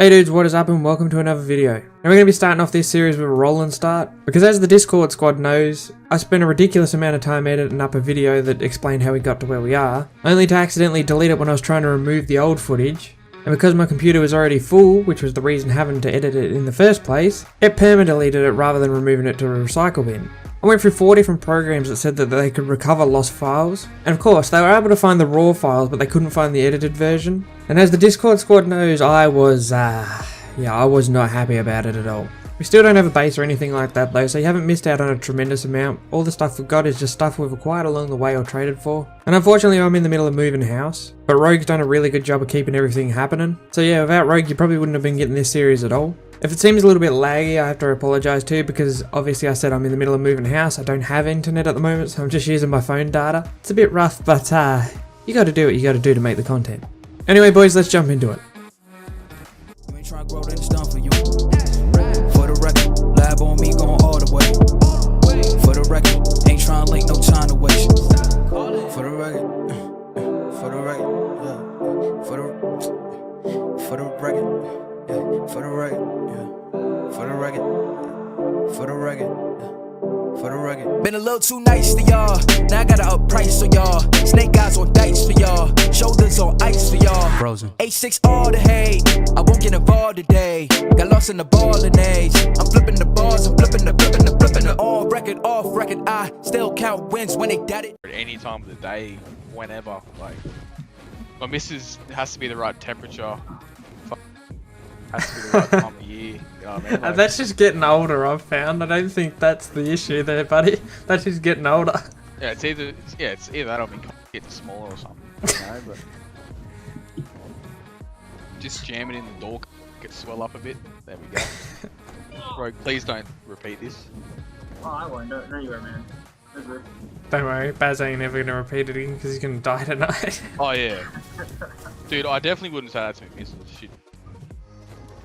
Hey dudes, what is up and welcome to another video. Now we're going to be starting off this series with a rolling start, because as the Discord squad knows, I spent a ridiculous amount of time editing up a video that explained how we got to where we are, only to accidentally delete it when I was trying to remove the old footage, and because my computer was already full, which was the reason having to edit it in the first place, it perma-deleted it rather than removing it to a recycle bin. I went through 4 different programs that said that they could recover lost files, and of course they were able to find the raw files but they couldn't find the edited version. And as the Discord squad knows, I was not happy about it at all. We still don't have a base or anything like that though, so you haven't missed out on a tremendous amount. All the stuff we've got is just stuff we've acquired along the way or traded for. And unfortunately I'm in the middle of moving house, but Rogue's done a really good job of keeping everything happening. So yeah, without Rogue you probably wouldn't have been getting this series at all. If it seems a little bit laggy, I have to apologise too, because obviously I said I'm in the middle of moving house. I don't have internet at the moment, so I'm just using my phone data. It's a bit rough, but you gotta do what you gotta do to make the content. Anyway boys, let's jump into it. You ain't trying to grow, then it's done for you. For the record, lab on me going all the way. For the record, ain't trying to link, no time to waste. For the record, for the record, yeah. For the record, yeah. For the record, yeah. For the record, for the record, yeah. For the record. Been a little too nice to y'all. Now I gotta up price for y'all. Snake eyes on dice for y'all. Shoulders on ice for y'all. Frozen. 8-6 all the hate. I won't get involved today. Got lost in the ballin' age. I'm flipping the bars. I'm flipping the all record, off record. I still count wins when they got it. Any time of the day, whenever. Like, my missus has to be the right temperature. Has to be the right time of year. You know what I mean? Like, That's just getting older, I've found. I don't think that's the issue there, buddy. That's just getting older. yeah, it's either that or me getting smaller or something. You know, but just jam it in the door, get swell up a bit. There we go. Rogue, please don't repeat this. Oh, I won't. No, you won't, man. That's good. Don't worry, Baz ain't never gonna repeat it again because he's gonna die tonight. Oh yeah, dude, I definitely wouldn't say that to me, missus. Shit,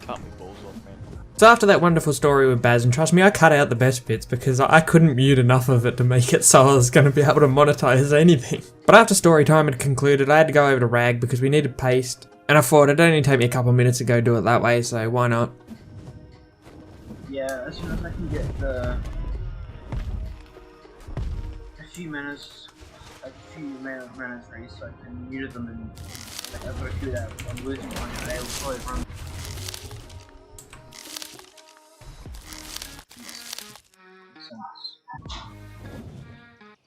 cut me balls off, man. So after that wonderful story with Baz, and trust me, I cut out the best bits because I couldn't mute enough of it to make it so I was going to be able to monetize anything. But after story time had concluded, I had to go over to Rag because we needed paste, and I thought it'd only take me a couple of minutes to go do it that way, so why not? Yeah, as soon as I can get a few minutes free, so I can mute them and I've got to do that. I'm losing one today. We'll probably run.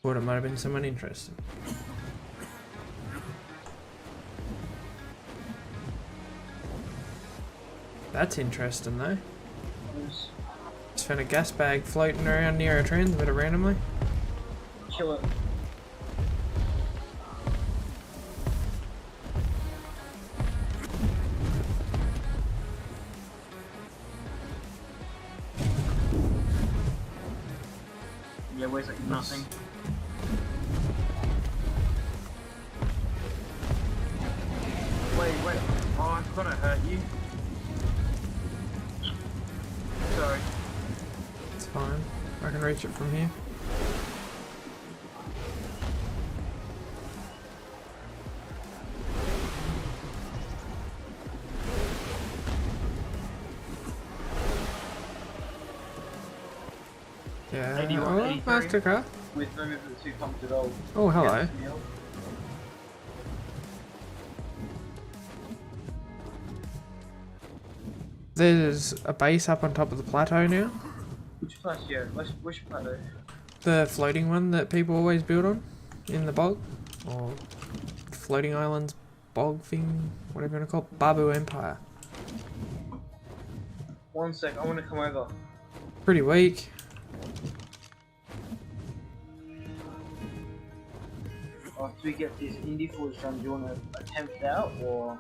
Thought it might have been someone interesting. That's interesting though. Just found a gas bag floating around near a transmitter randomly. Kill it. Yeah, weighs like nothing. Wait. Oh, I'm gonna hurt you. Sorry. It's fine. I can reach it from here. Yeah. 81, Oh, 83. Mastercard. With no movement 2 pumps at all. Oh, hello. There's a base up on top of the plateau now. Which place? Yeah, which plateau? The floating one that people always build on in the bog, or floating islands bog thing, whatever you want to call it. Babu Empire. 1 sec, I want to come over. Pretty weak. After we get this indie footage done, do you want to attempt it out or?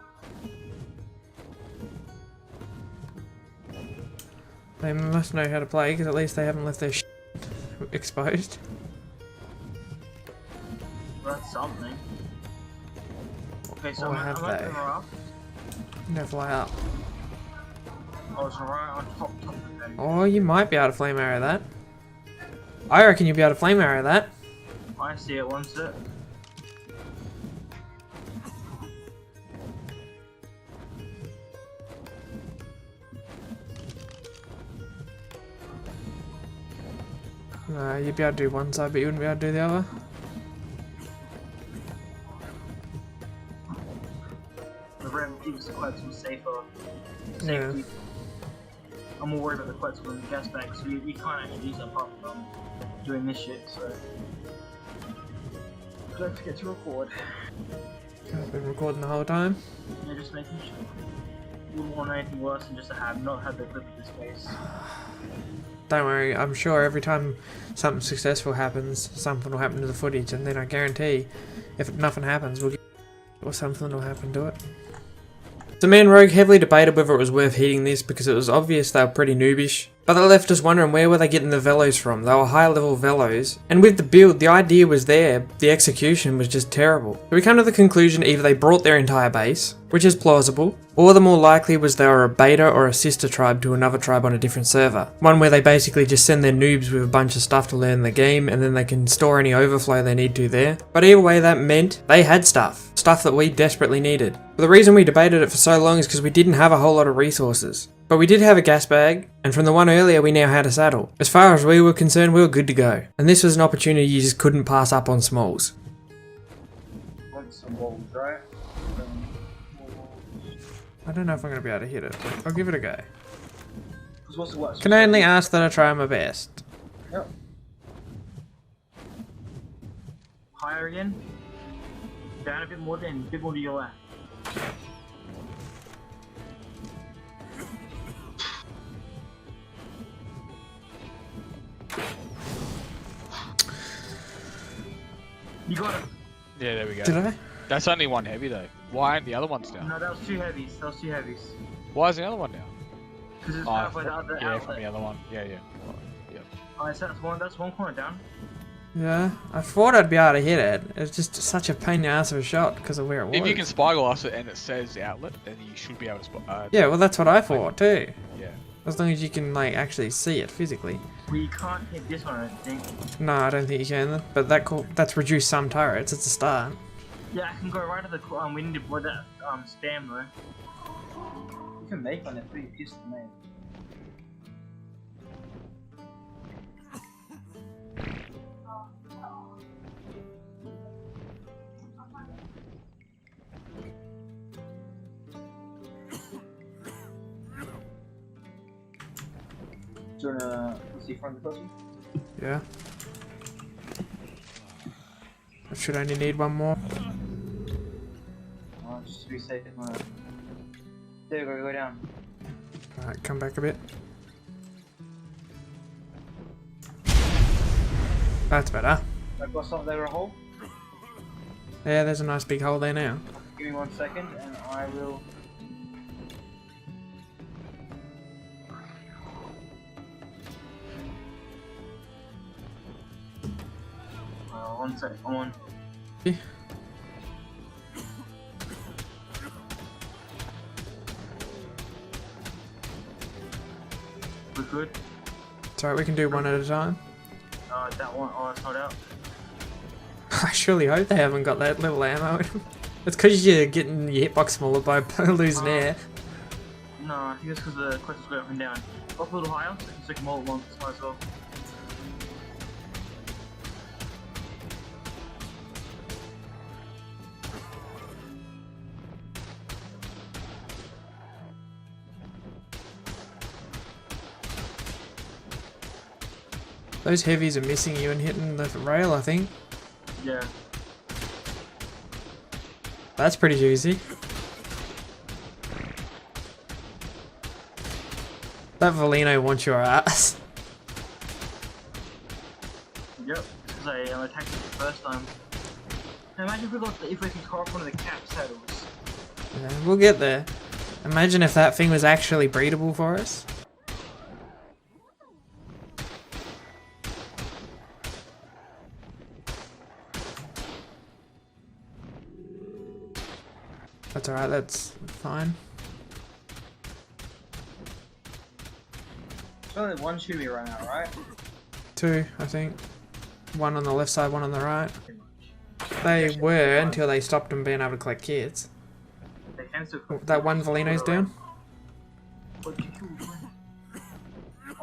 They must know how to play, because at least they haven't left their shit exposed. Well, that's something. Okay, so Or I'm have opening they? her up. No fly up. I was right on top of it. Oh, you might be able to flame arrow that. I reckon you'll be able to flame arrow that. I see it, 1 sec. You'd be able to do one side, but you wouldn't be able to do the other. The RAM keeps the quetzal safer. Yeah. Safety. I'm more worried about the quetzal and the gas bag, so you can't actually use that apart from doing this shit, so. Don't forget to record. I've been recording the whole time. Yeah, just making sure. Wouldn't want anything worse than just to not have the clip of this case. Don't worry, I'm sure every time something successful happens, something will happen to the footage, and then I guarantee if nothing happens, or something will happen to it. So me and Rogue heavily debated whether it was worth heating this because it was obvious they were pretty noobish. But that left us wondering where were they getting the velos from. They were high level velos. And with the build, the idea was there, the execution was just terrible. So we come to the conclusion either they brought their entire base, which is plausible, or the more likely was they were a beta or a sister tribe to another tribe on a different server. One where they basically just send their noobs with a bunch of stuff to learn the game and then they can store any overflow they need to there. But either way that meant they had stuff that we desperately needed. But the reason we debated it for so long is because we didn't have a whole lot of resources. But we did have a gas bag, and from the one earlier we now had a saddle. As far as we were concerned, we were good to go. And this was an opportunity you just couldn't pass up on Smalls. Want some balls, right? I don't know if I'm going to be able to hit it, but I'll give it a go. What's the worst? Can only ask that I try my best. Yep. Higher again. Down a bit more then, a bit more to your left. You got it. Yeah, there we go. Did I? That's only one heavy though. Why aren't the other ones down? No, that was two heavies. That was two heavies. Why is the other one down? Because it's Oh, halfway the other yeah, outlet. from the other one. Yeah, yeah. Yep. Alright, so that's one corner down. Yeah, I thought I'd be able to hit it. It was just such a pain in the ass of a shot because of where it was. If you can spyglass it and it says outlet, then you should be able to spot. Yeah, well that's what I thought too. Yeah. As long as you can like actually see it physically. Well, you can't hit this one, I don't think. No, I don't think you can. But that's reduced some turrets. It's a start. Yeah, I can go right to the we need to avoid that spam though. You can make one, it's pretty pissed to make. Do you wanna see front of the person? Yeah. I should only need one more. Oh, just to be safe. There you go down. Alright, come back a bit. That's better. I've got something there, a hole. Yeah, there's a nice big hole there now. Give me 1 second and I will. 1 sec, I'm on. Okay. We're good. It's alright, we can do one at a time. That one, oh, it's not out. I surely hope they haven't got that little ammo in them. It's because you're getting your hitbox smaller by losing air. No, I think it's because the questions go up and down. Up a little higher, so you can more at once, might as well. Those heavies are missing you and hitting the rail, I think. Yeah. That's pretty juicy. That Volino wants your ass. Yep, because I attacked it the first time. Now imagine if we can carve one of the cap saddles. Yeah, we'll get there. Imagine if that thing was actually breedable for us. That's alright, that's fine. There's only one shoe we run out, right? 2, I think. One on the left side, one on the right. Pretty much. They were until they stopped them being able to collect kits. They can still That one Volino's down. Oh,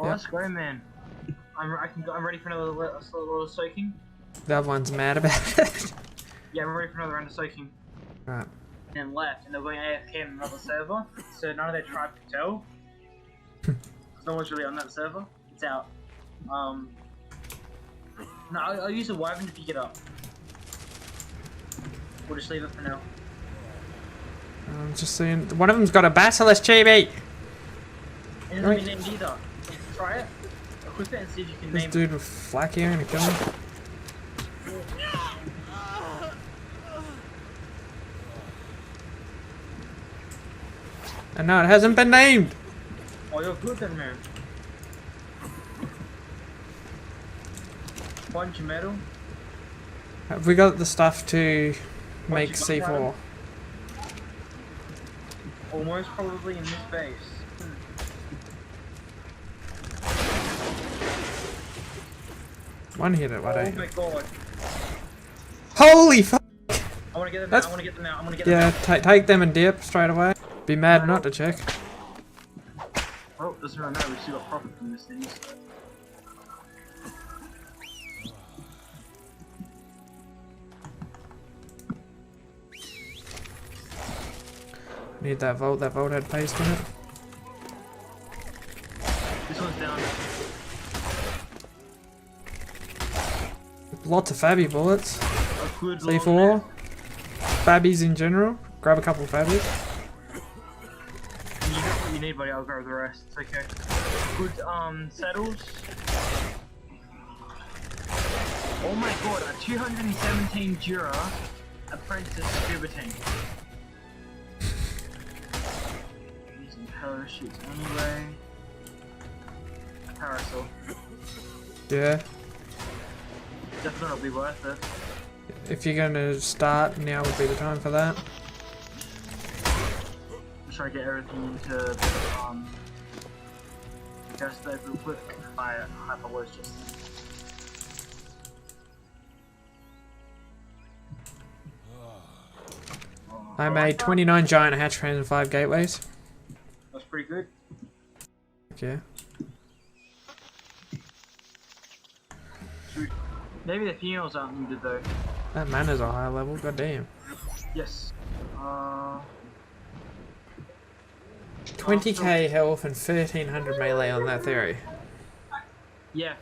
that's great, man. I'm ready for another little soaking. The other one's mad about it. Yeah, I'm ready for another round of soaking. Right. And left, and they're going AFK on another server, so none of their tribe can tell. No one's really on that server. It's out. No, I'll use the wyvern to pick it up. We'll just leave it for now. I'm just seeing. One of them's got a basilisk, Chibi! And it doesn't be named either. Try it. Equip it and see if you can This name dude with flak here gonna kill him. And no, it hasn't been named! Oh, you're good then, man. Bunch of metal. Have we got the stuff to make you got, C4? Adam? Almost probably in this base. One hit it, why Oh don't you? my god. Holy fuck! I wanna get them That's- out, I wanna get them out, I wanna get them Yeah, out. take them and dip straight away. Be mad not to check. Oh, doesn't really matter, we still got profit from this thing, so. Need that vault had paste in it. This one's down. Lots of Fabby bullets. A good long C4. Fabbies in general. Grab a couple of Fabbies. You got what you need, buddy, I'll grab the rest, it's okay. Good, saddles. Oh my god, a 217 Jura Apprentice Scuba Tank. Using parachutes anyway. Parasol. Yeah. Definitely worth it. If you're gonna start, now would be the time for that. Just try to get everything into gas stove real quick. My hyper was just. I made 29 giant hatch frames and 5 gateways. That's pretty good. Yeah. Maybe the females aren't needed though. That mana's a high level, goddamn. Yes. 20k health and 1300 melee on that theory. Yeah.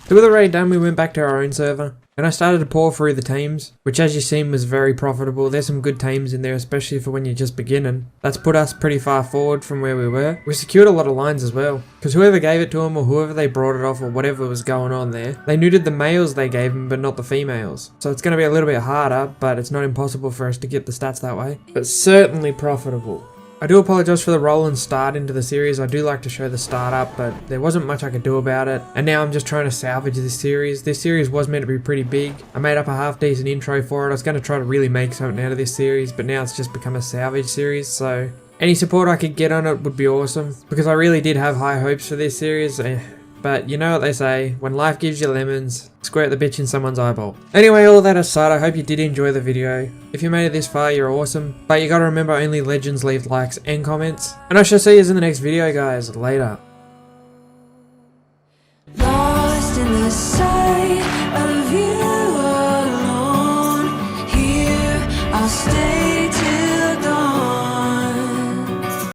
So with the raid done, we went back to our own server. And I started to pour through the teams, which as you seen was very profitable. There's some good teams in there, especially for when you're just beginning. That's put us pretty far forward from where we were. We secured a lot of lines as well, because whoever gave it to them or whoever they brought it off or whatever was going on there, they neutered the males they gave them but not the females. So it's going to be a little bit harder, but it's not impossible for us to get the stats that way. But certainly profitable. I do apologise for the roll and start into the series. I do like to show the start up, but there wasn't much I could do about it. And now I'm just trying to salvage this series. This series was meant to be pretty big. I made up a half decent intro for it. I was going to try to really make something out of this series, but now it's just become a salvage series. So any support I could get on it would be awesome, because I really did have high hopes for this series. But you know what they say, when life gives you lemons, squirt the bitch in someone's eyeball. Anyway, all that aside, I hope you did enjoy the video. If you made it this far, you're awesome. But you gotta remember, only legends leave likes and comments. And I shall see you in the next video, guys. Later. Lost in the sight of you alone. Here I'll stay.